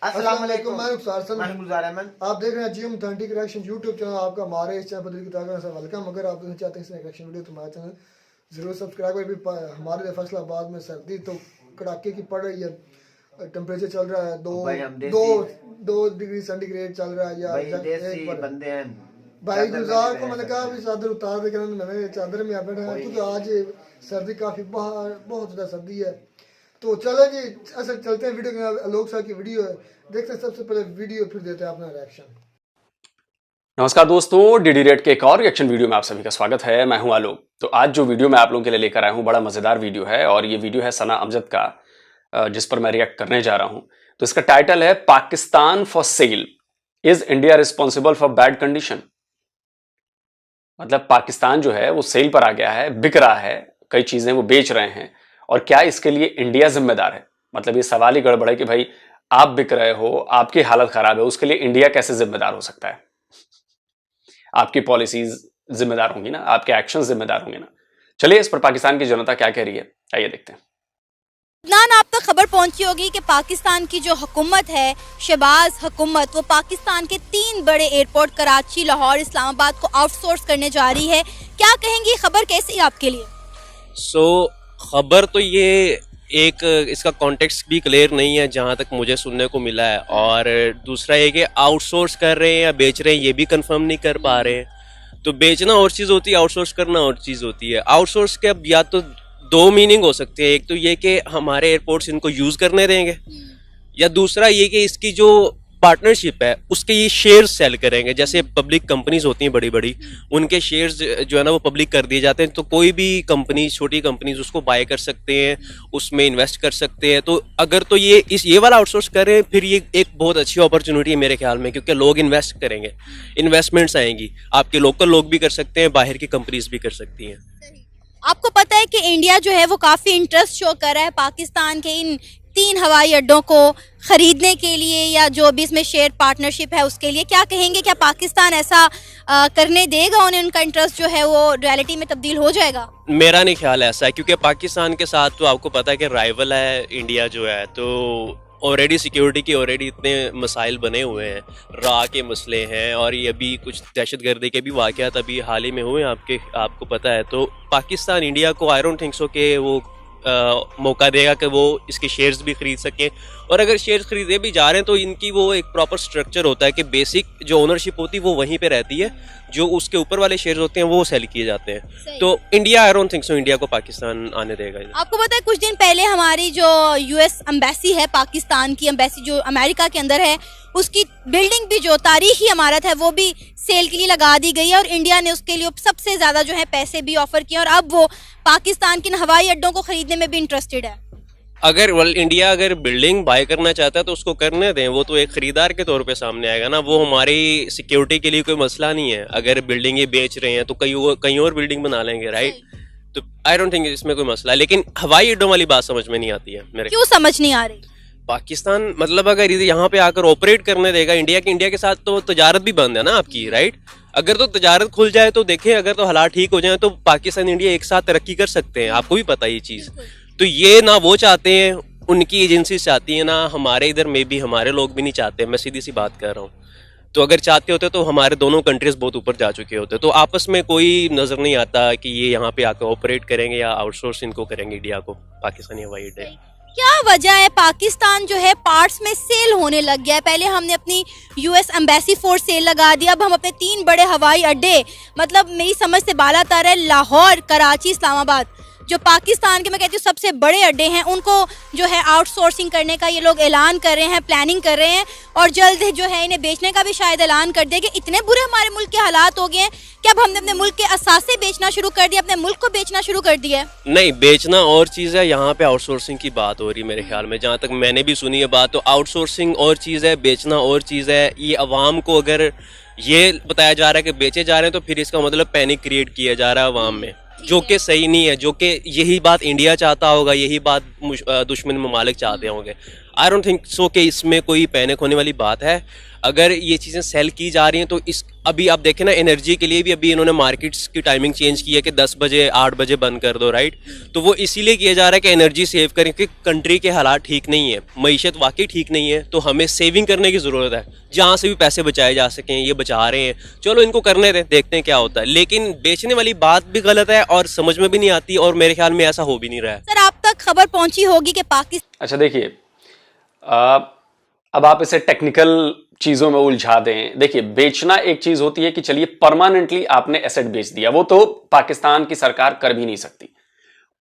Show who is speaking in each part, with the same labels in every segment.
Speaker 1: अस्सलाम वालेकुम,
Speaker 2: मैं रुखसार सर,
Speaker 1: मैं गुलजार अहमद।
Speaker 2: आप देख रहे हैं जियो ऑथेंटिक रिएक्शन यूट्यूब चैनल। आपका हमारे इस चैनल पर दिल की ताकत से वेलकम। अगर आप देखना चाहते हैं इस रिएक्शन वीडियो तो हमारा चैनल जरूर सब्सक्राइब करें। हमारे फैसलाबाद में सर्दी तो कड़ाके की पड़ रही है, टेम्परेचर चल रहा है दो डिग्री सेंटीग्रेड चल रहा है। या
Speaker 1: बंदे हैं
Speaker 2: भाई गुलजार को मैंने कहा अभी चादर उतार दे, मैंने चादर में बैठा है क्योंकि आज सर्दी काफी बहुत ज्यादा सर्दी है। तो चलो जी असल चलते हैं वीडियो के। आलोक सर की वीडियो है, देखते हैं सबसे पहले वीडियो, फिर देते हैं अपना रिएक्शन।
Speaker 3: नमस्कार दोस्तों, डीडी रेड के एक और रिएक्शन वीडियो में आप सभी का स्वागत है। मैं हूं आलोक। तो आज जो वीडियो मैं आप लोगों के लिए लेकर आया हूं बड़ा मजेदार वीडियो है और ये वीडियो है सना अमजद का, जिस पर मैं रिएक्ट करने जा रहा हूं। तो इसका टाइटल है Pakistan for sale, is India responsible for bad condition. मतलब पाकिस्तान जो है वो सेल पर आ गया है, बिक रहा है, कई चीजें वो बेच रहे हैं और क्या इसके लिए इंडिया जिम्मेदार है। मतलब ये सवाल ही गड़बड़ है कि भाई आप बिक रहे हो, आपकी हालत खराब है, उसके लिए इंडिया कैसे जिम्मेदार हो सकता है। आपकी पॉलिसीज जिम्मेदार होंगी ना, आपके एक्शन जिम्मेदार होंगे ना। चलिए इस पर पाकिस्तान की जनता क्या कह रही है, आइए देखते हैं।
Speaker 4: आप तक खबर पहुंची होगी कि पाकिस्तान की जो हुकूमत है, शहबाज हुकूमत, वो पाकिस्तान के 3 बड़े एयरपोर्ट कराची, लाहौर, इस्लामाबाद को आउटसोर्स करने जा रही है। क्या कहेंगी, खबर कैसी है आपके लिए?
Speaker 5: खबर तो ये एक इसका कॉन्टेक्स्ट भी क्लियर नहीं है जहाँ तक मुझे सुनने को मिला है, और दूसरा ये कि आउटसोर्स कर रहे हैं या बेच रहे हैं ये भी कंफर्म नहीं कर पा रहे हैं। तो बेचना और चीज़ होती है, आउटसोर्स करना और चीज़ होती है। आउटसोर्स के अब या तो 2 मीनिंग हो सकते हैं, एक तो ये कि हमारे एयरपोर्ट्स इनको यूज़ करने देंगे, या दूसरा ये कि इसकी जो पार्टनरशिप है उसके ये शेयर्स सेल करेंगे। जैसे पब्लिक कंपनीज होती हैं बड़ी बड़ी, उनके शेयर्स जो है ना वो पब्लिक कर दिए जाते हैं, तो कोई भी कंपनी, छोटी कंपनीज उसको बाय कर सकते हैं, उसमें इन्वेस्ट कर सकते हैं। तो अगर तो ये वाला आउटसोर्स करें फिर ये एक बहुत अच्छी अपॉर्चुनिटी है मेरे ख्याल में, क्योंकि लोग इन्वेस्ट करेंगे, इन्वेस्टमेंट्स आएंगी, आपके लोकल लोग भी कर सकते हैं, बाहर की कंपनीज भी कर सकती हैं।
Speaker 4: आपको पता है कि इंडिया जो है वो काफ़ी इंटरेस्ट शो कर रहा है पाकिस्तान के इन 3 हवाई अड्डों को खरीदने के लिए, या जो भी इसमें शेयर पार्टनरशिप है उसके लिए। क्या कहेंगे, क्या पाकिस्तान ऐसा करने देगा उन्हें? उनका इंटरेस्ट जो है वो रियलिटी में तब्दील हो जाएगा?
Speaker 5: मेरा नहीं ख्याल ऐसा है, क्योंकि पाकिस्तान के साथ तो आपको पता है कि राइवल है इंडिया जो है, तो ऑलरेडी सिक्योरिटी के ऑलरेडी इतने मसाइल बने हुए हैं, राह के मसले हैं, और ये अभी कुछ दहशतगर्दी के भी वाक़यात अभी हाल ही में हुए हैं, आपको पता है। तो पाकिस्तान इंडिया को आई डोंट थिंक सो कि वो मौका देगा कि वो इसके शेयर्स भी खरीद सकें। और अगर शेयर्स खरीदे भी जा रहे हैं तो इनकी वो एक प्रॉपर स्ट्रक्चर होता है कि बेसिक जो ओनरशिप होती है वो वहीं पे रहती है, जो उसके ऊपर वाले शेयर्स होते हैं वो सेल किए जाते हैं। तो India, I don't think so India को पाकिस्तान आने देगा।
Speaker 4: आपको पता है कुछ दिन पहले हमारी जो US एम्बेसी है, पाकिस्तान की एम्बेसी जो अमेरिका के अंदर है, उसकी बिल्डिंग भी जो तारीखी इमारत है वो भी सेल के लिए लगा दी गई है, और इंडिया ने उसके लिए सबसे ज़्यादा जो है पैसे भी ऑफर किए, और अब वो पाकिस्तान के हवाई अड्डों को खरीदने में भी इंटरेस्टेड है।
Speaker 5: अगर इंडिया अगर बिल्डिंग बाय करना चाहता है तो उसको करने दें, वो तो एक खरीदार के तौर पे सामने आएगा ना, वो हमारी सिक्योरिटी के लिए कोई मसला नहीं है। अगर बिल्डिंग ये बेच रहे हैं तो कहीं और बिल्डिंग बना लेंगे, राइट? तो आई डोंट थिंक इसमें कोई मसला है। लेकिन हवाई अड्डों वाली बात समझ में नहीं आती है मेरे।
Speaker 4: क्यों समझ नहीं आ रही?
Speaker 5: पाकिस्तान मतलब अगर यहाँ पे आकर ऑपरेट करने देगा इंडिया के साथ, तो तजारत भी बंद है ना आपकी, राइट? अगर तो तजारत खुल जाए तो देखें, अगर तो हालात ठीक हो जाए तो पाकिस्तान इंडिया एक साथ तरक्की कर सकते हैं, आपको भी पता है ये चीज़। तो ये ना वो चाहते हैं, उनकी एजेंसी चाहती है, ना हमारे इधर में भी हमारे लोग भी नहीं चाहते। मैं सीधी सी बात कर रहा हूँ। तो अगर चाहते होते तो हमारे दोनों कंट्रीज बहुत ऊपर जा चुके होते। तो आपस में कोई नज़र नहीं आता कि ये यहाँ पे आकर ऑपरेट करेंगे या आउटसोर्स इनको करेंगे इंडिया को, पाकिस्तानी हवाई अड्डे।
Speaker 4: क्या वजह है पाकिस्तान जो है पार्ट्स में सेल होने लग गया है? पहले हमने अपनी US एम्बेसी फोर सेल लगा दिया, अब हम अपने 3 बड़े हवाई अड्डे, मतलब मेरी समझ से बालातर है, लाहौर, कराची, इस्लामाबाद, जो पाकिस्तान के मैं कहती हूँ सबसे बड़े अड्डे हैं, उनको जो है आउटसोर्सिंग करने का ये लोग ऐलान कर रहे हैं, प्लानिंग कर रहे हैं, और जल्द जो है इन्हें बेचने का भी शायद ऐलान कर देंगे। इतने बुरे हमारे मुल्क के हालात हो गए हैं कि अब हमने अपने मुल्क के असासे बेचना शुरू कर दिया, अपने मुल्क को बेचना शुरू कर दिया है।
Speaker 5: नहीं, बेचना और चीज़ है, यहाँ पे आउटसोर्सिंग की बात हो रही है मेरे ख्याल में, जहाँ तक मैंने भी सुनी है बात। तो आउटसोर्सिंग और चीज़ है, बेचना और चीज़ है। ये अवाम को अगर ये बताया जा रहा है कि बेचे जा रहे हैं, तो फिर इसका मतलब पैनिक क्रिएट किया जा रहा है अवाम में, जो कि सही नहीं है। जो कि यही बात इंडिया चाहता होगा, यही बात दुश्मन ममालिक चाहते होंगे। आई डोंट थिंक सो कि इसमें कोई पैनिक होने वाली बात है। अगर ये चीज़ें सेल की जा रही हैं तो इस अभी आप देखें ना, एनर्जी के लिए भी अभी इन्होंने मार्केट्स की टाइमिंग चेंज की है कि 10 बजे 8 बजे बंद कर दो, राइट। तो वो इसीलिए किया जा रहा है कि एनर्जी सेव करें, क्योंकि कंट्री के हालात ठीक नहीं है, मईशत वाकई ठीक नहीं है, तो हमें सेविंग करने की ज़रूरत है। जहाँ से भी पैसे बचाए जा सकें ये बचा रहे हैं, चलो इनको करने दें, देखते हैं क्या होता है। लेकिन बेचने वाली बात भी गलत है और समझ में भी नहीं आती, और मेरे ख्याल में ऐसा हो भी नहीं रहा है।
Speaker 4: सर, आप तक खबर पहुंची होगी कि पाकिस्तान
Speaker 3: अच्छा देखिए, अब आप इसे टेक्निकल चीजों में उलझा दें। देखिए, बेचना एक चीज होती है कि चलिए परमानेंटली आपने एसेट बेच दिया, वो तो पाकिस्तान की सरकार कर भी नहीं सकती।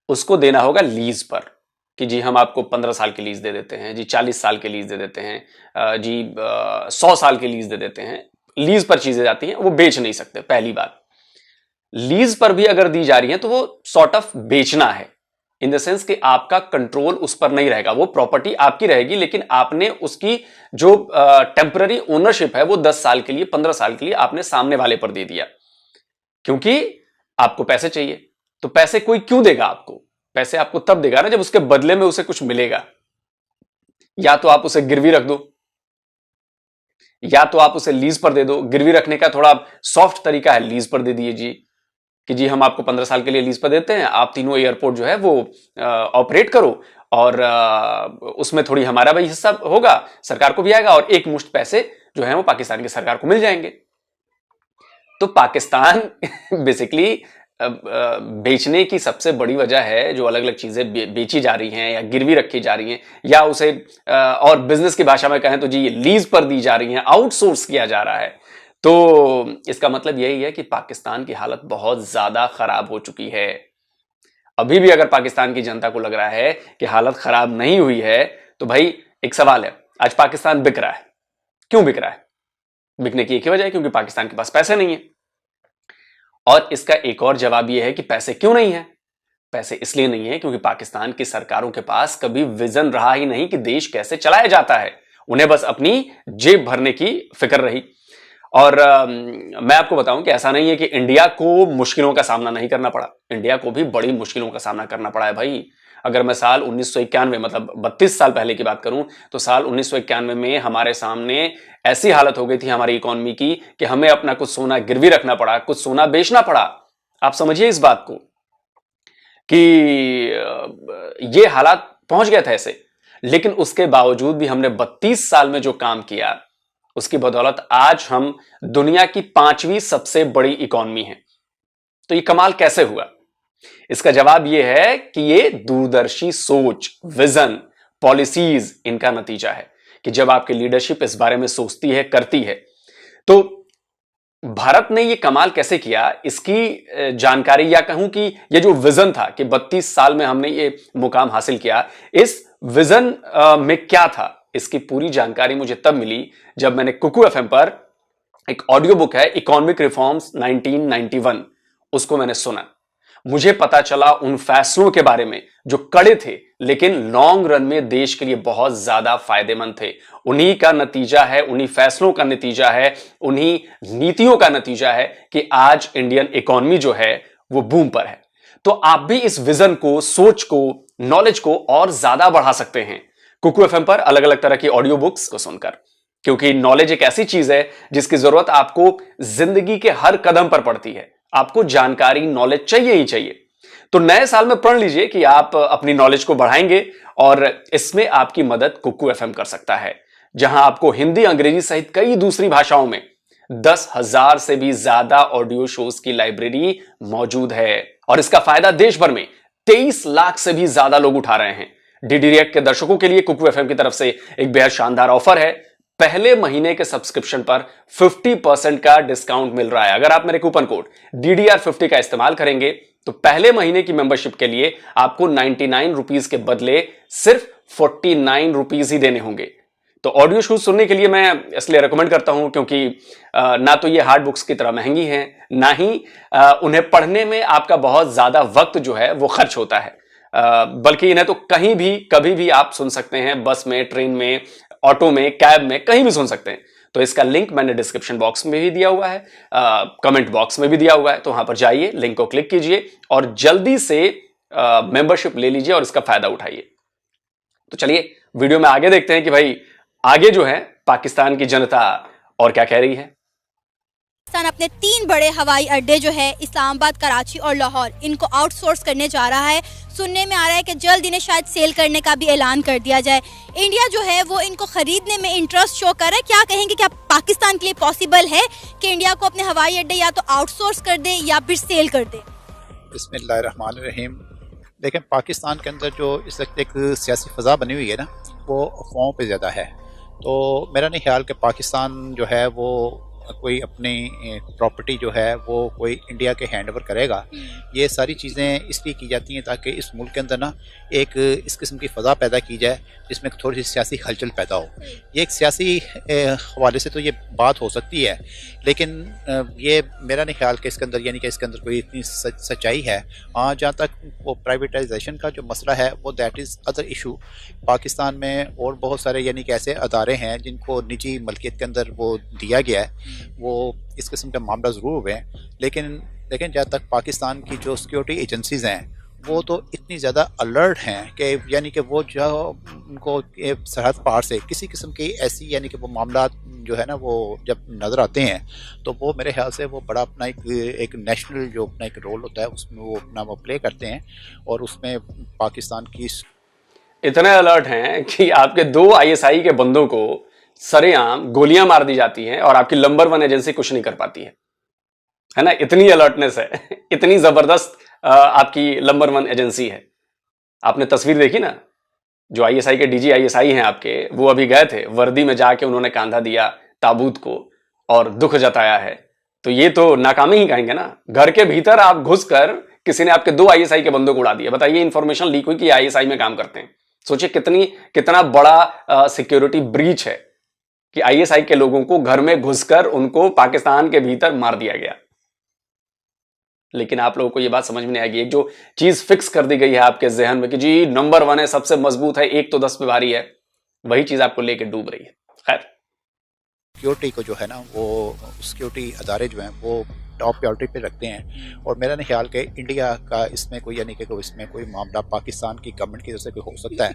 Speaker 3: उसको देना होगा लीज पर कि जी हम आपको 15 साल की लीज दे देते हैं, जी 40 साल की लीज दे देते हैं, जी 100 साल की लीज दे देते हैं। लीज पर चीजें जाती हैं, वो बेच नहीं सकते। पहली बात, लीज पर भी अगर दी जा रही है तो वो सॉर्ट ऑफ बेचना है, इन द सेंस कि आपका कंट्रोल उस पर नहीं रहेगा, वो प्रॉपर्टी आपकी रहेगी, लेकिन आपने उसकी जो टेम्पररी ओनरशिप है वो 10 साल के लिए 15 साल के लिए आपने सामने वाले पर दे दिया, क्योंकि आपको पैसे चाहिए। तो पैसे कोई क्यों देगा आपको? पैसे आपको तब देगा ना जब उसके बदले में उसे कुछ मिलेगा। या तो आप उसे गिरवी रख दो, या तो आप उसे लीज पर दे दो। गिरवी रखने का थोड़ा सॉफ्ट तरीका है, लीज पर दे दिए जी, कि जी हम आपको 15 साल के लिए लीज पर देते हैं, आप तीनों एयरपोर्ट जो है वो ऑपरेट करो, और उसमें थोड़ी हमारा भी हिस्सा होगा, सरकार को भी आएगा, और एक मुश्त पैसे जो है वो पाकिस्तान की सरकार को मिल जाएंगे। तो पाकिस्तान बेसिकली बेचने की सबसे बड़ी वजह है, जो अलग अलग चीजें बेची जा रही हैं या गिरवी रखी जा रही हैं, या उसे और बिजनेस की भाषा में कहें तो जी ये लीज पर दी जा रही हैं, आउटसोर्स किया जा रहा है। तो इसका मतलब यही है कि पाकिस्तान की हालत बहुत ज्यादा खराब हो चुकी है। अभी भी अगर पाकिस्तान की जनता को लग रहा है कि हालत खराब नहीं हुई है, तो भाई एक सवाल है, आज पाकिस्तान बिक रहा है, क्यों बिक रहा है? बिकने की एक ही वजह है, क्योंकि पाकिस्तान के पास पैसे नहीं है। और इसका एक और जवाब यह है कि पैसे क्यों नहीं है? पैसे इसलिए नहीं है क्योंकि पाकिस्तान की सरकारों के पास कभी विजन रहा ही नहीं कि देश कैसे चलाया जाता है। उन्हें बस अपनी जेब भरने की फिक्र रही। और मैं आपको बताऊं कि ऐसा नहीं है कि इंडिया को मुश्किलों का सामना नहीं करना पड़ा, इंडिया को भी बड़ी मुश्किलों का सामना करना पड़ा है भाई। अगर मैं साल 1991 मतलब 32 साल पहले की बात करूं, तो साल 1991 में हमारे सामने ऐसी हालत हो गई थी हमारी इकोनॉमी की कि हमें अपना कुछ सोना गिरवी रखना पड़ा, कुछ सोना बेचना पड़ा। आप समझिए इस बात को कि ये हालात पहुंच गए थे ऐसे। लेकिन उसके बावजूद भी हमने 32 साल में जो काम किया, उसकी बदौलत आज हम दुनिया की 5वीं सबसे बड़ी इकोनॉमी है। तो ये कमाल कैसे हुआ? इसका जवाब यह है कि ये दूरदर्शी सोच, विजन, पॉलिसीज इनका नतीजा है कि जब आपकी लीडरशिप इस बारे में सोचती है, करती है। तो भारत ने ये कमाल कैसे किया, इसकी जानकारी, या कहूं कि ये जो विजन था कि 32 साल में हमने ये मुकाम हासिल किया, इस विजन में क्या था, इसकी पूरी जानकारी मुझे तब मिली जब मैंने कुकू एफएम पर एक ऑडियो बुक है इकोनॉमिक रिफॉर्म्स 1991, उसको मैंने सुना। मुझे पता चला उन फैसलों के बारे में जो कड़े थे लेकिन लॉन्ग रन में देश के लिए बहुत ज्यादा फायदेमंद थे। उन्हीं का नतीजा है, उन्हीं फैसलों का नतीजा है, उन्हीं नीतियों का नतीजा है कि आज इंडियन इकोनॉमी जो है वो बूम पर है। तो आप भी इस विजन को, सोच को, नॉलेज को और ज्यादा बढ़ा सकते हैं कुकू एफएम पर अलग अलग तरह की ऑडियो बुक्स को सुनकर, क्योंकि नॉलेज एक ऐसी चीज है जिसकी जरूरत आपको जिंदगी के हर कदम पर पड़ती है। आपको जानकारी, नॉलेज चाहिए ही चाहिए। तो नए साल में प्रण लीजिए कि आप अपनी नॉलेज को बढ़ाएंगे, और इसमें आपकी मदद कुकू एफएम कर सकता है, जहां आपको हिंदी, अंग्रेजी सहित कई दूसरी भाषाओं में 10,000 से भी ज्यादा ऑडियो शोज की लाइब्रेरी मौजूद है। और इसका फायदा देश भर में 23 लाख से भी ज्यादा लोग उठा रहे हैं। डीडी रिएक्ट के दर्शकों के लिए कुकू एफएम की तरफ से एक बेहद शानदार ऑफर है। पहले महीने के सब्सक्रिप्शन पर 50% का डिस्काउंट मिल रहा है। अगर आप मेरे कूपन कोड DDR50 का इस्तेमाल करेंगे तो पहले महीने की मेंबरशिप के लिए आपको 99 रुपीज के बदले सिर्फ 49 रुपीज ही देने होंगे। तो ऑडियो शूज सुनने के लिए मैं इसलिए रेकमेंड करता हूं क्योंकि ना तो ये हार्ड बुक्स की तरह महंगी हैं, ना ही उन्हें पढ़ने में आपका बहुत ज्यादा वक्त जो है वो खर्च होता है, बल्कि इन्हें तो कहीं भी कभी भी आप सुन सकते हैं, बस में, ट्रेन में, ऑटो में, कैब में, कहीं भी सुन सकते हैं। तो इसका लिंक मैंने डिस्क्रिप्शन बॉक्स में भी दिया हुआ है, कमेंट बॉक्स में भी दिया हुआ है। तो वहां पर जाइए, लिंक को क्लिक कीजिए और जल्दी से मेंबरशिप ले लीजिए और इसका फायदा उठाइए। तो चलिए वीडियो में आगे देखते हैं कि भाई आगे जो है पाकिस्तान की जनता और क्या कह रही है।
Speaker 4: पाकिस्तान अपने 3 बड़े हवाई अड्डे जो है इस्लामाबाद, कराची और लाहौर, इनको आउटसोर्स करने जा रहा है। सुनने में आ रहा है कि जल्द इन्हें शायद सेल करने का भी ऐलान कर दिया जाए। इंडिया जो है वो इनको खरीदने में इंटरेस्ट शो कर रहा है। क्या कहेंगे, क्या पाकिस्तान के लिए पॉसिबल है कि इंडिया को अपने हवाई अड्डे या तो आउटसोर्स कर दे या फिर सेल कर दे?
Speaker 1: बिस्मिल्लाहिर्रहमानिर्रहीम। देखें, पाकिस्तान के अंदर जो इस वक्त एक सियासी फ़ज़ा बनी हुई है ना, वो अफवाहों पे ज़्यादा है। तो मेरा नहीं ख्याल कि पाकिस्तान जो है वो कोई अपनी प्रॉपर्टी जो है वो कोई इंडिया के हैंड ओवर करेगा। ये सारी चीज़ें इसलिए की जाती हैं ताकि इस मुल्क के अंदर ना एक इस किस्म की फ़ज़ा पैदा की जाए जिसमें थोड़ी सी सियासी हलचल पैदा हो। ये एक सियासी हवाले से तो ये बात हो सकती है, लेकिन ये मेरा नहीं ख्याल कि इसके अंदर यानी कि इसके अंदर कोई इतनी सच्चाई है। हाँ, जहाँ तक वो प्राइवेटाइजेशन का जो मसला है वो that is other issue. Pakistan में और बहुत सारे यानी कि ऐसे अदारे हैं जिनको निजी मलकियत के अंदर वो दिया गया है, वो इस किस्म का मामला ज़रूर हुए हैं। लेकिन जहाँ तक पाकिस्तान की जो सिक्योरिटी एजेंसीज़ हैं वो तो इतनी ज़्यादा अलर्ट हैं कि यानी कि वो जो उनको सरहद पार से किसी किस्म की ऐसी यानी कि वो मामला जो है ना वो जब नज़र आते हैं तो वो मेरे ख्याल से वो बड़ा अपना एक नेशनल जो अपना एक रोल होता है उसमें वो अपना वो प्ले करते हैं। और उसमें पाकिस्तान की
Speaker 3: इतने अलर्ट हैं कि आपके 2 ISI के बंदों को सरेआम गोलियां मार दी जाती हैं और आपकी नंबर 1 एजेंसी कुछ नहीं कर पाती है ना। इतनी अलर्टनेस है, इतनी जबरदस्त आपकी नंबर 1 एजेंसी है। आपने तस्वीर देखी ना, जो ISI के DG ISI हैं आपके, वो अभी गए थे वर्दी में, जाके उन्होंने कांधा दिया ताबूत को और दुख जताया है। तो ये तो नाकामी ही कहेंगे ना। घर के भीतर आप घुसकर किसी ने आपके 2 ISI के बंदों को उड़ा दिया। बताइए, इंफॉर्मेशन लीक हुई कि ISI में काम करते हैं। सोचिए कितना बड़ा सिक्योरिटी ब्रीच है कि ISI के लोगों को घर में घुसकर उनको पाकिस्तान के भीतर मार दिया गया। लेकिन आप लोगों को यह बात समझ में नहीं आएगी। एक जो चीज फिक्स कर दी गई है आपके जहन में कि जी नंबर 1 है, सबसे मजबूत है, 1 तो 10 पे भारी है, वही चीज आपको लेके डूब रही है। खैर,
Speaker 1: सिक्योरिटी को जो है ना वो सिक्योरिटी अदारे जो हैं वो टॉप प्रायोरिटी पे रखते हैं। और मेरा नहीं ख्याल कि इंडिया का इसमें कोई यानी कि इसमें कोई मामला पाकिस्तान की गवर्नमेंट की तरफ से कोई हो सकता है।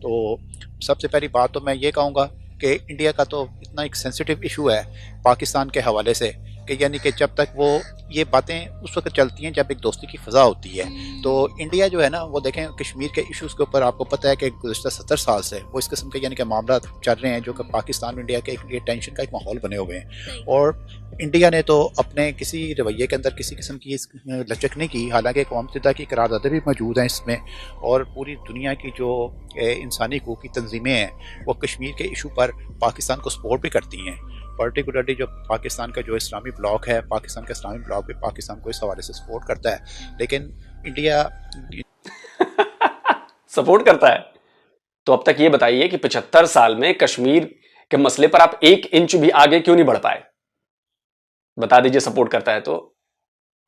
Speaker 1: तो सबसे पहली बात तो मैं ये कहूँगा कि इंडिया का तो इतना एक सेंसिटिव इशू है पाकिस्तान के हवाले से कि यानी कि जब तक वो ये बातें उस वक्त चलती हैं जब एक दोस्ती की फ़ज़ा होती है। तो इंडिया जो है ना वो देखें, कश्मीर के इश्यूज़ के ऊपर आपको पता है कि गुज़श्ता 70 साल से वो इस किस्म के यानी कि मामला चल रहे हैं जो कि पाकिस्तान और इंडिया के एक टेंशन का एक माहौल बने हुए हैं। और इंडिया ने तो अपने किसी रवैये के अंदर किसी किस्म की लचक नहीं की। हालांकि अक़वाम मुत्तहिदा की करारदादें भी मौजूद हैं इसमें, और पूरी दुनिया की जो इंसानी हकूक़ की तंजीमें हैं वो कश्मीर के इशू पर पाकिस्तान को सपोर्ट भी करती हैं। पर्टिकुलरली जो पाकिस्तान का जो इस्लामी ब्लॉक है, पाकिस्तान का इस्लामी ब्लॉक भी पाकिस्तान को इस हवाले से सपोर्ट करता है। लेकिन इंडिया
Speaker 3: सपोर्ट करता है। तो अब तक ये बताइए कि 75 साल में कश्मीर के मसले पर आप 1 इंच भी आगे क्यों नहीं बढ़ पाए? बता दीजिए, सपोर्ट करता है तो।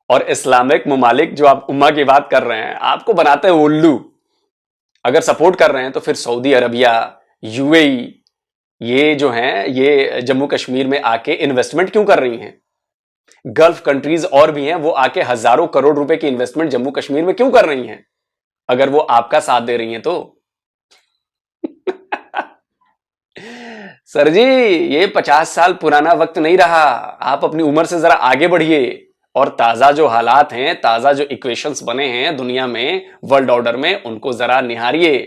Speaker 3: और इस्लामिक ममालिक जो आप उम्मा की बात कर रहे हैं, आपको बनाते हैं उल्लू। अगर सपोर्ट कर रहे हैं तो फिर सऊदी अरबिया, UAE, ये जो हैं ये जम्मू कश्मीर में आके इन्वेस्टमेंट क्यों कर रही हैं? गल्फ कंट्रीज और भी हैं, वो आके हजारों करोड़ रुपए की इन्वेस्टमेंट जम्मू कश्मीर में क्यों कर रही हैं, अगर वो आपका साथ दे रही हैं तो? सर जी, ये 50 साल पुराना वक्त नहीं रहा। आप अपनी उम्र से जरा आगे बढ़िए और ताजा जो हालात हैं, ताजा जो इक्वेशंस बने हैं दुनिया में, वर्ल्ड ऑर्डर में, उनको जरा निहारिए।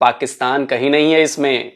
Speaker 3: पाकिस्तान कहीं नहीं है इसमें।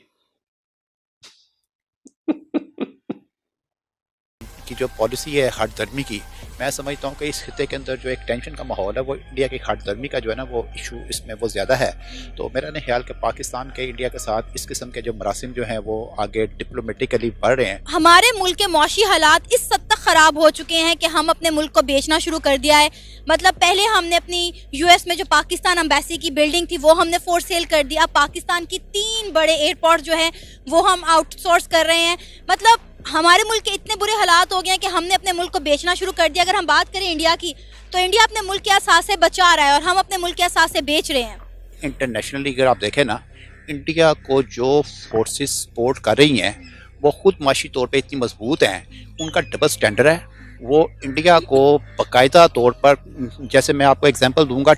Speaker 1: की जो पॉलिसी है हट धर्मी की, मैं समझता हूँ कि इस खिते के अंदर जो एक टेंशन का माहौल है वो इंडिया की हट धर्मी का जो है ना वो इशू इसमें वो ज़्यादा है। तो मेरा नहीं ख्याल कि पाकिस्तान के इंडिया के साथ इस किस्म के जो मरासिम जो हैं वो आगे डिप्लोमेटिकली बढ़ रहे हैं।
Speaker 4: हमारे मुल्क के मौशी हालात इस हद तक ख़राब हो चुके हैं कि हम अपने मुल्क को बेचना शुरू कर दिया है। मतलब पहले हमने अपनी US में जो पाकिस्तान एम्बेसी की बिल्डिंग थी वो हमने फॉर सेल कर दी। अब पाकिस्तान की 3 बड़े एयरपोर्ट जो हैं वो हम आउटसोर्स कर रहे हैं। मतलब हमारे मुल्क के इतने बुरे हालात हो गए हैं कि हमने अपने मुल्क को बेचना शुरू कर दिया। अगर हम बात करें इंडिया की, तो इंडिया अपने मुल्क के असासे बचा रहा है और हम अपने मुल्क के असासे बेच रहे हैं।
Speaker 1: इंटरनेशनली अगर आप देखें ना, इंडिया को जो फोर्सेस सपोर्ट कर रही हैं वो खुद माशी तौर पे इतनी मजबूत हैं, उनका डबल स्टैंडर्ड है। वो इंडिया को बाकायदा तौर पर, जैसे मैं आपको एग्जांपल दूंगा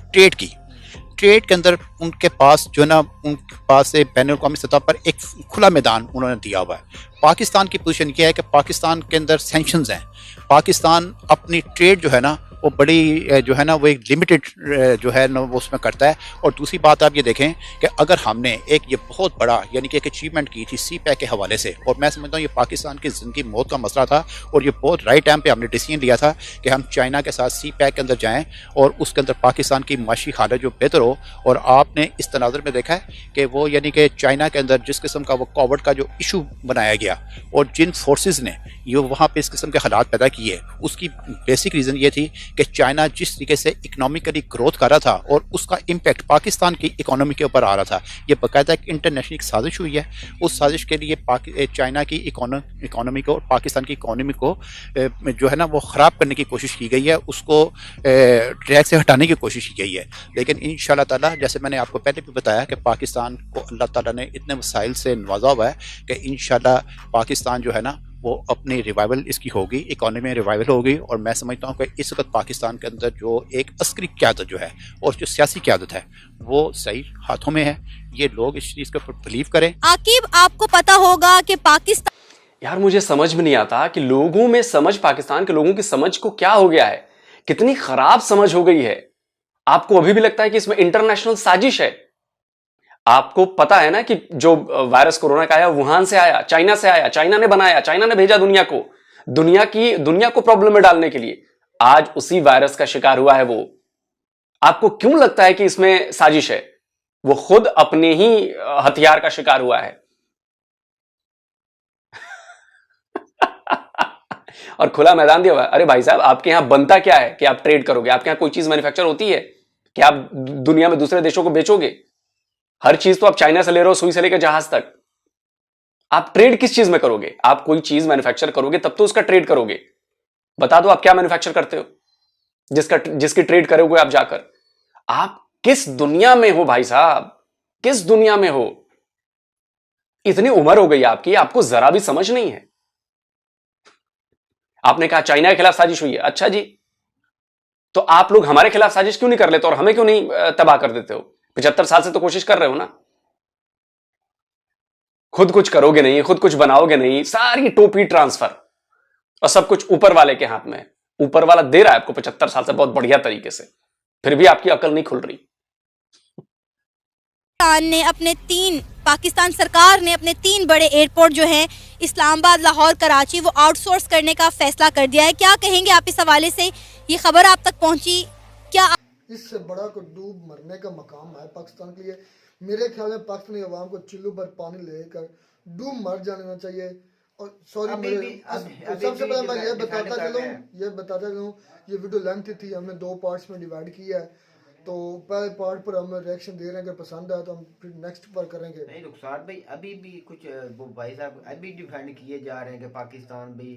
Speaker 1: ट्रेड के अंदर उनके पास जो है ना, उनके पास बैनुल-अक़वामी सतह पर एक खुला मैदान उन्होंने दिया हुआ है। पाकिस्तान की पोजीशन ये है कि पाकिस्तान के अंदर सैंक्शंस हैं। पाकिस्तान अपनी ट्रेड जो है ना वो बड़ी जो है ना वो एक लिमिटेड जो है ना वो उसमें करता है। और दूसरी बात आप ये देखें कि अगर हमने एक ये बहुत बड़ा यानी कि एक अचीवमेंट की थी सी पैक के हवाले से, और मैं समझता हूँ ये पाकिस्तान की ज़िंदगी मौत का मसला था, और ये बहुत राइट टाइम पे हमने डिसीजन लिया था कि हम चाइना के साथ सी पैक के अंदर जाएँ और उसके अंदर पाकिस्तान की माशी हालत जो बेहतर हो। और आपने इस तनाज़ुर में देखा है कि वो यानी कि चाइना के अंदर जिस किस्म का वो कोविड का जो इशू बनाया गया और जिन फोर्सेस ने ये वहाँ पे इस किस्म के हालात पैदा किए, उसकी बेसिक रीज़न ये थी कि चाइना जिस तरीके से इकोनॉमिकली ग्रोथ कर रहा था और उसका इम्पैक्ट पाकिस्तान की इकोनॉमी के ऊपर आ रहा था। ये बाकायदा एक इंटरनेशनल साजिश हुई है। उस साजिश के लिए चाइना की इकोनॉमी को और पाकिस्तान की इकोनॉमी को जो है ना वो ख़राब करने की कोशिश की गई है, उसको ट्रैक से हटाने की कोशिश की गई है। लेकिन इंशाल्लाह ताला जैसे मैंने आपको पहले भी बताया कि पाकिस्तान को अल्लाह ताला ने इतने वसाइल से नवाजा हुआ है कि इंशाल्लाह पाकिस्तान जो है ना वो अपनी रिवाइवल इसकी होगी, इकोनॉमी में रिवाइवल होगी। और मैं समझता हूँ कि इस वक्त पाकिस्तान के अंदर जो एक अस्करी क़यादत जो है और जो सियासी क़यादत है वो सही हाथों में है। ये लोग इस चीज़ के ऊपर बिलीव करें।
Speaker 4: आकिब, आपको पता होगा कि पाकिस्तान,
Speaker 3: यार मुझे समझ में नहीं आता कि लोगों में समझ, पाकिस्तान के लोगों की समझ को क्या हो गया है, कितनी खराब समझ हो गई है। आपको अभी भी लगता है कि इसमें इंटरनेशनल साजिश है? आपको पता है ना कि जो वायरस कोरोना का आया वुहान से आया, चाइना से आया, चाइना ने बनाया, चाइना ने भेजा दुनिया को, दुनिया को प्रॉब्लम में डालने के लिए। आज उसी वायरस का शिकार हुआ है वो। आपको क्यों लगता है कि इसमें साजिश है? वो खुद अपने ही हथियार का शिकार हुआ है। और खुला मैदान दिया हुआ है। अरे भाई साहब, आपके यहां बनता क्या है कि आप ट्रेड करोगे? आपके यहां कोई चीज मैन्युफैक्चर होती है कि आप दुनिया में दूसरे देशों को बेचोगे? हर चीज तो आप चाइना से ले रहे हो, सुई से लेकर जहाज तक। आप ट्रेड किस चीज में करोगे? आप कोई चीज मैन्युफैक्चर करोगे तब तो उसका ट्रेड करोगे। बता दो आप क्या मैन्युफैक्चर करते हो जिसकी ट्रेड करोगे आप जाकर? आप किस दुनिया में हो भाई साहब? किस दुनिया में हो? इतनी उम्र हो गई आपकी, आपको जरा भी समझ नहीं है। आपने कहा चाइना के खिलाफ साजिश हुई है। अच्छा जी, तो आप लोग हमारे खिलाफ साजिश क्यों नहीं कर लेते और हमें क्यों नहीं तबाह कर देते हो? 75 साल से तो कोशिश कर रहे हो ना। खुद कुछ करोगे नहीं, खुद कुछ बनाओगे नहीं, सारी टोपी ट्रांसफर, और सब कुछ ऊपर वाले के हाथ में है। ऊपर वाला दे रहा है आपको 75 साल से बहुत बढ़िया तरीके से, फिर भी आपकी अकल नहीं खुल रही।
Speaker 4: पाकिस्तान सरकार ने अपने 3 बड़े एयरपोर्ट जो हैं इस्लामाबाद, लाहौर, कराची, वो आउटसोर्स करने का फैसला कर दिया है। क्या कहेंगे आप इस हवाले से? ये खबर आप तक पहुंची क्या?
Speaker 2: इससे बड़ा को डूब मरने का मकाम है पाकिस्तान के लिए। मेरे ख्याल में पाकिस्तानी अवाम को चुल्लू पर पानी लेकर डूब मर जाना चाहिए। और सॉरी, सबसे पहले मैं ये बताता चलूँ, ये वीडियो लेंथ थी, हमने 2 पार्ट्स में डिवाइड किया है। तो पहले पार्ट पर हम रिएक्शन दे रहे हैं, अगर पसंद आया तो हम फिर नेक्स्ट पर करेंगे।
Speaker 6: नहीं रुखसार भाई, अभी भी कुछ वो भाई साहब अभी डिफेंड किए जा रहे हैं कि पाकिस्तान भी,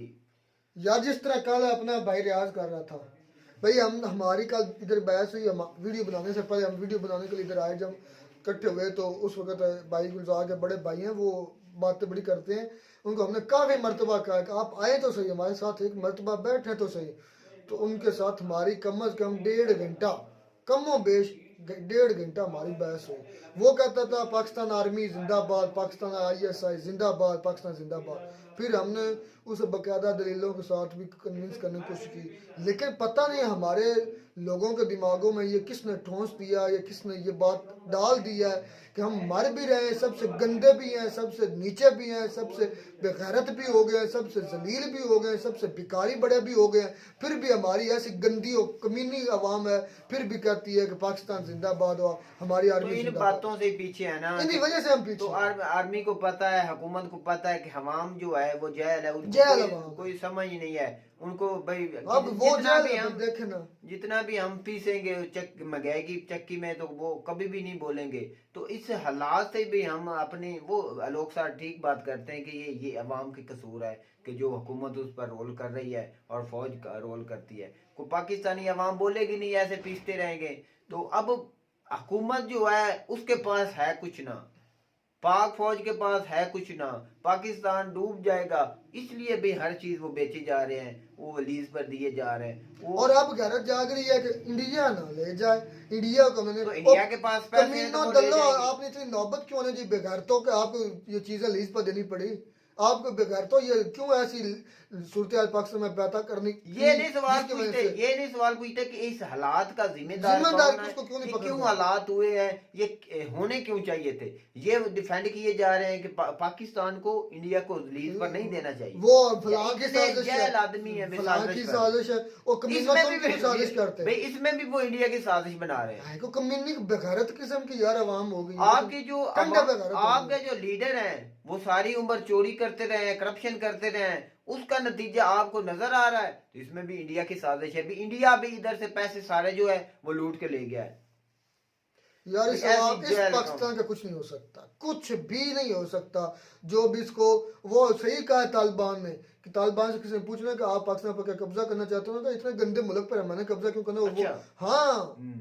Speaker 2: यार जिस तरह कल अपना भाई रियाज कर रहा था भाई, हमारी कल इधर बहस हुई, वीडियो बनाने से पहले हम वीडियो बनाने के लिए इधर आए, जब इकट्ठे हुए तो उस वक्त भाई गुलजार के बड़े भाई हैं, वो बातें बड़ी करते हैं। उनको हमने काफ़ी मरतबा कहा कि आप आए तो सही, हमारे साथ एक मरतबा बैठे तो सही। तो उनके साथ हमारी कम अज़ कम 1.5 घंटा, कमो बेश 1.5 घंटा हमारी बहस हुई। वो कहता था पाकिस्तान आर्मी जिंदाबाद, पाकिस्तान ISI जिंदाबाद, पाकिस्तान जिंदाबाद। फिर हमने उसे बाकायदा दलीलों के साथ भी कन्विंस करने की कोशिश की, लेकिन पता नहीं हमारे लोगों के दिमागों में ये किसने ठोंस दिया, या किसने ये बात डाल दिया है कि हम मर भी रहे हैं, सबसे गंदे भी हैं, सबसे नीचे भी हैं, सबसे बेगैरत भी हो गए, सबसे जलील भी हो गए, सबसे भिखारी बड़े भी हो गए, फिर भी हमारी ऐसी गंदी और कमीनी आवाम है, फिर भी कहती है कि पाकिस्तान जिंदाबाद हो, हमारी आर्मी
Speaker 6: तो इन बातों से पीछे है ना,
Speaker 2: इन्हीं वजह से हम पीछे।
Speaker 6: तो आर्मी को पता है, हुकूमत को पता है कि हवाम जो है वो जेल है, कोई समझ नहीं है उनको भाई।
Speaker 2: अब वो देखे ना,
Speaker 6: जितना भी हम पीसेंगे महंगाई की चक्की में, तो वो कभी भी नहीं बोलेंगे। तो इस हालात से भी हम अपनी, वो लोग साथ ठीक बात करते हैं कि ये अवाम की कसूर है कि जो हुकूमत उस पर रोल कर रही है और फौज का रोल करती है। को पाकिस्तानी अवाम बोलेगी नहीं, ऐसे पीसते रहेंगे। तो अब हुकूमत जो है उसके पास है कुछ ना, पाक फौज के पास है कुछ ना, पाकिस्तान डूब जाएगा, इसलिए भी हर चीज वो बेचे जा रहे हैं, वो लीज पर दिए जा रहे हैं वो।
Speaker 2: और अब गैरत जाग रही है कि इंडिया ना ले जाए, इंडिया को मैंने
Speaker 6: तो इंडिया के पास पैसे हैं तो वो ले
Speaker 2: दल्लो,
Speaker 6: जाएंगे।
Speaker 2: आपने इतनी नौबत क्यों है जी बेगैरतों के, आपको ये चीजें लीज पर देनी पड़ी, आपको बेगैरतों ये क्यों ऐसी सूरत पाकिस्तान में पैदा करनी,
Speaker 6: ये नहीं सवाल
Speaker 2: जिसकी
Speaker 6: पूछते,
Speaker 2: वजह से
Speaker 6: ये नहीं सवाल पूछते कि इस हालात का जिम्मेदार
Speaker 2: जिम्मेदार
Speaker 6: कौन है,
Speaker 2: किसको क्यों नहीं
Speaker 6: ये
Speaker 2: पकड़
Speaker 6: क्यों
Speaker 2: रहा?
Speaker 6: हालात हुए हैं, ये होने क्यों चाहिए थे। ये डिफेंड किए जा रहे हैं कि पाकिस्तान को इंडिया को लीज पर नहीं देना चाहिए।
Speaker 2: वो फलां की
Speaker 6: इतने
Speaker 2: साजिश
Speaker 6: जहल आदमी है,
Speaker 2: है, फलां की
Speaker 6: साजिश
Speaker 2: साजिश है, वो कमीना
Speaker 6: इसमें
Speaker 2: तो साजिश करते
Speaker 6: भाई,
Speaker 2: हैं,
Speaker 6: इसमें भी वो इंडिया की साजिश बना रहे हैं।
Speaker 2: को कमीनी बेगैरत किस्म की यार अवाम हो गई,
Speaker 6: आपके जो
Speaker 2: कंडे बेगैरत हो गई।
Speaker 6: आपके जो लीडर हैं वो सारी उम्र चोरी करते रहे हैं, करप्शन करते रहे हैं, उसका नतीजा आपको नजर आ रहा है। तो इसमें भी इंडिया की साजिश है, भी इंडिया भी इधर से पैसे सारे जो है वो लूट के ले गया है।
Speaker 2: यार इस
Speaker 6: ऐसी जेल
Speaker 2: पाकिस्तान का कुछ नहीं हो सकता, कुछ भी नहीं हो सकता। जो भी इसको वो सही कहा है तालिबान ने, कि तालिबान से किसी ने पूछना कि आप पाकिस्तान पर क्या कब्जा करना चाहते हो ना, इतने गंदे मुल्क पर मैंने कब्जा क्यों करना।
Speaker 6: अच्छा।
Speaker 2: वो हाँ,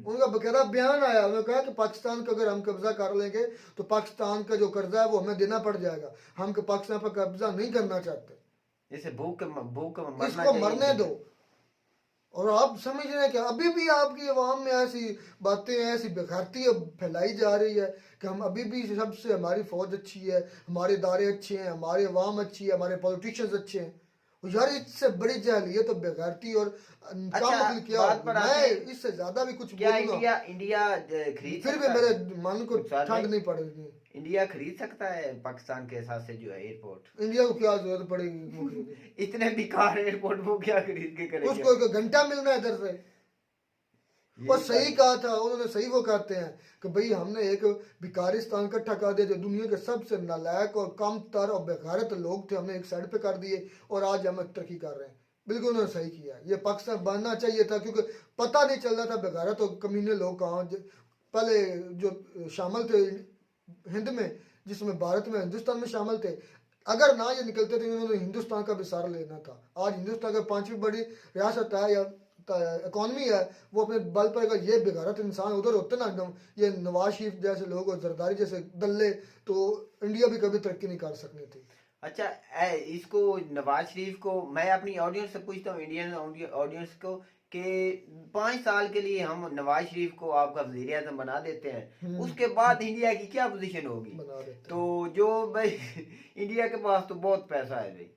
Speaker 2: उनका बकायदा बयान आया, उन्होंने कहा कि पाकिस्तान का अगर हम कब्जा कर लेंगे तो पाकिस्तान का जो कर्जा है वो हमें देना पड़ जाएगा, हम पाकिस्तान पर कब्जा नहीं करना चाहते,
Speaker 6: जैसे भूख
Speaker 2: इसको मरने दो। और आप समझ रहे हैं कि अभी भी आपकी अवाम में ऐसी बातें, ऐसी बेगैरती फैलाई जा रही है कि हम अभी भी सबसे, हमारी फौज अच्छी है, हमारे इदारे अच्छे हैं, हमारी अवाम अच्छी है, हमारे पॉलिटिशियंस अच्छे हैं। और यार इससे बड़ी जहलियत और बेगैरती और नामुमकिन क्या
Speaker 6: बात पर
Speaker 2: मैं इससे ज्यादा भी कुछ
Speaker 6: क्या
Speaker 2: बोलूंगा
Speaker 6: इंडिया खरीद
Speaker 2: फिर भी
Speaker 6: सकता
Speaker 2: मेरे
Speaker 6: है?
Speaker 2: मन को
Speaker 6: नुकसान
Speaker 2: ठंड
Speaker 6: नहीं?
Speaker 2: नहीं पड़ेगी।
Speaker 6: इंडिया खरीद सकता है पाकिस्तान के हिसाब से जो है एयरपोर्ट?
Speaker 2: इंडिया को क्या जरूरत पड़ेगी वो खरीदने?
Speaker 6: इतने बेकार एयरपोर्ट वो क्या खरीद के करेगा?
Speaker 2: उसको एक घंटा मिलना है इधर से। और सही कहा था उन्होंने, सही वो कहते हैं कि भाई हमने एक भिखारिस्तान इकट्ठा कर दिया, जो दुनिया के सबसे नालायक और कम तर और बेगारत लोग थे, हमने एक साइड पे कर दिए और आज हम तरक्की कर रहे हैं। बिल्कुल उन्होंने सही किया, ये पाकिस्तान बनना चाहिए था, क्योंकि पता नहीं चल रहा था बेगारत और कमीने लोग कहाँ पहले जो शामिल थे हिंद में, जिसमें भारत में हिंदुस्तान में शामिल थे। अगर ना ये निकलते थे, उन्होंने हिंदुस्तान का भी सहारा लेना था। आज हिंदुस्तान का 5वीं बड़ी रियासत है या इकॉनमी है, वो अपने बल पर अगर ये बेगारत इंसान उधर होते ना, ये नवाज शरीफ जैसे लोग और जरदारी जैसे दल्ले, तो इंडिया भी कभी तरक्की नहीं कर सकनी थी।
Speaker 6: अच्छा, इसको नवाज शरीफ को मैं अपनी ऑडियंस से पूछता हूँ, इंडियन ऑडियंस को, कि 5 साल के लिए हम नवाज शरीफ को आपका वजीर आजम बना देते हैं, उसके बाद इंडिया की क्या पोजीशन होगी?
Speaker 2: बना देते हैं।
Speaker 6: तो जो भाई इंडिया के पास तो बहुत पैसा है भाई,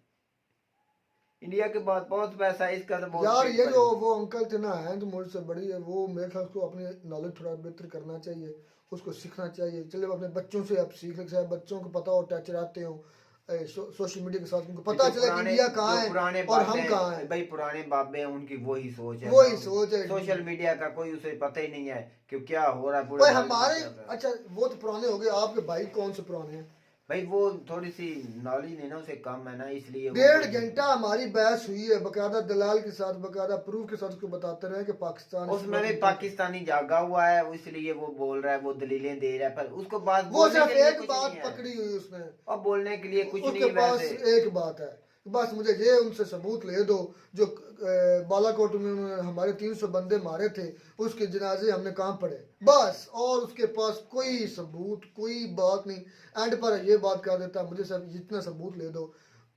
Speaker 6: इंडिया के पास बहुत पैसा है, इसका तो बहुत
Speaker 2: यार
Speaker 6: पेट
Speaker 2: ये
Speaker 6: भर
Speaker 2: जो
Speaker 6: है।
Speaker 2: वो अंकल थे ना, हैं तो मुझसे बड़ी है, वो मेरे ख्याल को अपनी नॉलेज थोड़ा बेहतर करना चाहिए, उसको सीखना चाहिए। चले अपने बच्चों से आप सीख ले, बच्चों को पता हो, टच रहते हो सोशल मीडिया के साथ, उनको पता चले कि इंडिया कहाँ है और हम कहाँ हैं।
Speaker 6: भाई पुराने बाबे हैं, उनकी वही सोच है,
Speaker 2: वही सोच है।
Speaker 6: सोशल मीडिया का कोई उसे पता ही नहीं है कि क्या हो रहा है
Speaker 2: भाई
Speaker 6: पूरे
Speaker 2: हमारे,
Speaker 6: मुल्क में।
Speaker 2: अच्छा वो तो पुराने हो गए, आपके भाई कौन से पुराने हैं?
Speaker 6: भाई वो थोड़ी सी नॉलेज नहीं ना उसे कम है ना, इसलिए
Speaker 2: 1.5 घंटा हमारी बहस हुई है बकायदा दलाल के साथ, बकायदा प्रूफ के साथ उसको बताते रहे कि पाकिस्तान
Speaker 6: उसमें भी पाकिस्तानी जागा हुआ है, इसलिए वो बोल रहा है, वो दलीलें दे रहा है, पर उसको बात
Speaker 2: वो
Speaker 6: बोलने
Speaker 2: सिर्फ
Speaker 6: के लिए
Speaker 2: एक
Speaker 6: कुछ
Speaker 2: बात
Speaker 6: नहीं है।
Speaker 2: पकड़ी हुई उसने,
Speaker 6: और बोलने के लिए कुछ
Speaker 2: उसके
Speaker 6: नहीं
Speaker 2: पास
Speaker 6: वैसे।
Speaker 2: एक बात है, बस मुझे ये उनसे सबूत ले दो, जो बालाकोट में उन्होंने हमारे 300 बंदे मारे थे, उसके जनाजे हमने कहाँ पड़े, बस। और उसके पास कोई सबूत, कोई बात नहीं। एंड पर ये बात कह देता है मुझे सब जितना सबूत ले दो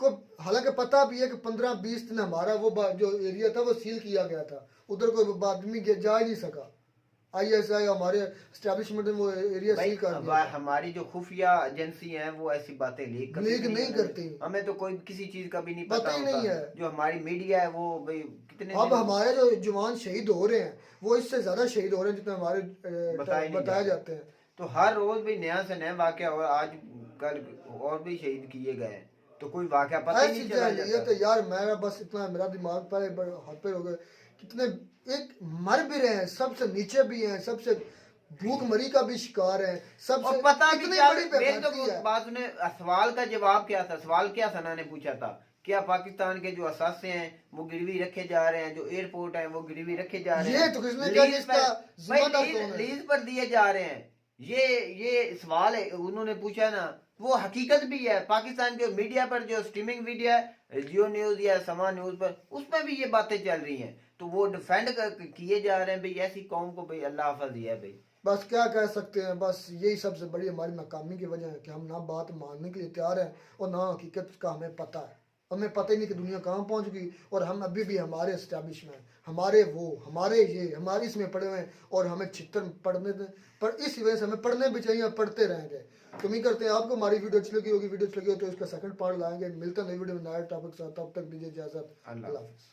Speaker 2: को, हालांकि पता भी है कि 15-20 दिन हमारा वो जो एरिया था वो सील किया गया था, उधर कोई आदमी जा ही नहीं सका। ISI हमारे एस्टेब्लिशमेंट में वो एरिया सील कर दिया।
Speaker 6: हमारी जो खुफिया एजेंसी है वो ऐसी बातें लीक
Speaker 2: नहीं करती,
Speaker 6: हमें तो कोई किसी चीज का भी नहीं
Speaker 2: पता ही नहीं है।
Speaker 6: जो हमारी मीडिया है वो भाई कितने
Speaker 2: अब हमारे जो जवान शहीद हो रहे हैं वो इससे ज्यादा शहीद हो रहे हैं जितना हमारे बताए जाते हैं।
Speaker 6: तो हर रोज भी नया से नया वाकया, और आज कल और भी शहीद किए गए, तो कोई वाकया पता ही नहीं चला
Speaker 2: ये तो यार मेरा बस इतना, मेरा दिमाग पहले हाथ पे हो गए, कितने एक मर भी रहे हैं, सबसे नीचे भी हैं, सबसे भूखमरी का भी शिकार है, सबसे
Speaker 6: और पता भी
Speaker 2: कितनी
Speaker 6: क्या,
Speaker 2: बड़ी बेइज्जती है।
Speaker 6: बात सुने, सवाल का जवाब क्या था? सवाल क्या सना ने पूछा था, क्या पाकिस्तान के जो असासे हैं वो गिरवी रखे जा रहे हैं, जो एयरपोर्ट है वो गिरवी रखे जा रहे हैं,
Speaker 2: ये तो किसने कहा, इसका जिम्मेदार कौन है?
Speaker 6: लीज पर दिए जा रहे हैं, ये सवाल है उन्होंने पूछा ना, वो हकीकत भी है। पाकिस्तान के मीडिया पर जो स्ट्रीमिंग मीडिया है, जियो न्यूज या समा न्यूज पर, उसमें भी ये बातें चल रही हैं, तो वो डिफेंड किए जा रहे हैं भाई ऐसी कौम को भाई अल्लाह हाफिज दिया है भाई।
Speaker 2: बस क्या कह सकते हैं, बस यही सबसे बड़ी हमारी नाकामी की वजह है कि हम ना बात मानने के लिए तैयार हैं और ना हकीकत का हमें पता है। हमें पता ही नहीं कि दुनिया कहाँ पहुँच गई और हम अभी भी हमारे एस्टैब्लिशमेंट, हमारे वो, हमारे ये, हमारी इसमें पढ़े हुए हैं और हमें चित्र पढ़ने दें। पर इस वजह से हमें पढ़ने भी चाहिए और पढ़ते रहेंगे। तो उम्मीद करते हैं आपको हमारी वीडियो अच्छी लगी होगी। वीडियो अच्छी लगी हो तो इसका सेकंड पार्ट लाएंगे। मिलते हैं नई वीडियो में नया टॉपिक साथ, तब तक दीजिए इजाजत। अल्लाह हाफिज़।